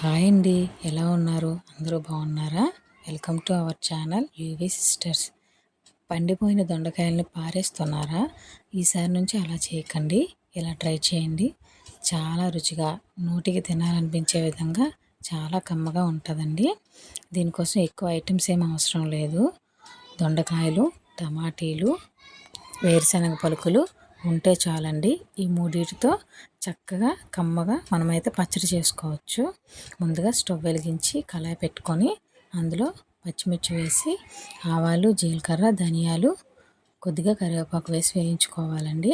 Hi అండి, ఎలా ఉన్నారు? అందరూ బాగున్నారా? Welcome to our channel UV sisters. పండిపోయిన దొండకాయలను పారేస్తున్నారా? ఈసారి నుంచి అలా చేయకండి, ఇలా ట్రై చేయండి. చాలా రుచిగా, నోటికి తినాలనిపించే విధంగా చాలా కమ్మగా ఉంటుందండి. దీనికోసం ఎక్కువ ఐటమ్స్ ఏం అవసరం లేదు. దొండకాయలు, టమాటీలు, వేరుశనగ పలుకులు ఉంటే చాలండి. ఈ మూడింటితో చక్కగా కమ్మగా మనమైతే పచ్చడి చేసుకోవచ్చు. ముందుగా స్టవ్ వెలిగించి కళాయి పెట్టుకొని అందులో పచ్చిమిర్చి వేసి ఆవాలు, జీలకర్ర, ధనియాలు, కొద్దిగా కరివేపాకు వేసి వేయించుకోవాలండి.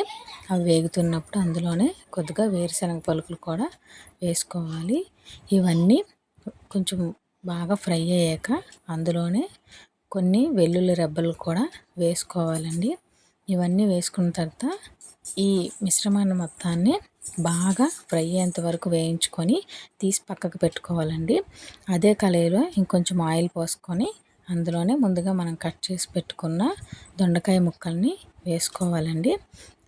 అవి వేగుతున్నప్పుడు అందులోనే కొద్దిగా వేరుశనగ పలుకులు కూడా వేసుకోవాలి. ఇవన్నీ కొంచెం బాగా ఫ్రై అయ్యాక అందులోనే కొన్ని వెల్లుల్లి రెబ్బలు కూడా వేసుకోవాలండి. ఇవన్నీ వేసుకున్న తర్వాత ఈ మిశ్రమాన్ని మొత్తాన్ని బాగా ఫ్రై అయ్యేంత వరకు వేయించుకొని తీసి పక్కకు పెట్టుకోవాలండి. అదే కళాయిలో ఇంకొంచెం ఆయిల్ పోసుకొని అందులోనే ముందుగా మనం కట్ చేసి పెట్టుకున్న దొండకాయ ముక్కల్ని వేసుకోవాలండి.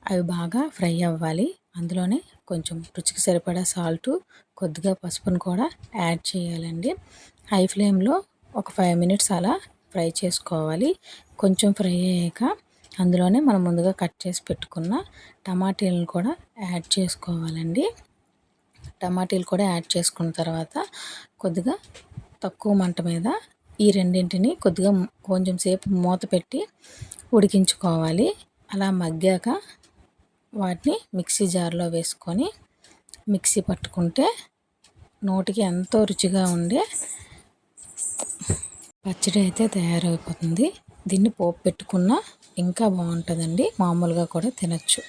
అవి బాగా ఫ్రై అవ్వాలి. అందులోనే కొంచెం రుచికి సరిపడా సాల్టు, కొద్దిగా పసుపును కూడా యాడ్ చేయాలండి. హై ఫ్లేమ్లో ఒక 5 మినిట్స్ అలా ఫ్రై చేసుకోవాలి. కొంచెం ఫ్రై అయ్యాక అందులోనే మనం ముందుగా కట్ చేసి పెట్టుకున్న టమాటీలను కూడా యాడ్ చేసుకోవాలండి. టమాటీలు కూడా యాడ్ చేసుకున్న తర్వాత కొద్దిగా తక్కువ మంట మీద ఈ రెండింటిని కొద్దిగా కొంచెం సేపు మూత పెట్టి ఉడికించుకోవాలి. అలా మగ్గాక వాటిని మిక్సీ జార్లో వేసుకొని మిక్సీ పట్టుకుంటే నోటికి ఎంతో రుచిగా ఉండే పచ్చడి అయితే తయారైపోతుంది. దీన్ని పోపు పెట్టుకున్నా ఇంకా బాగుంటుందండి. మామూలుగా కూడా తినచ్చు.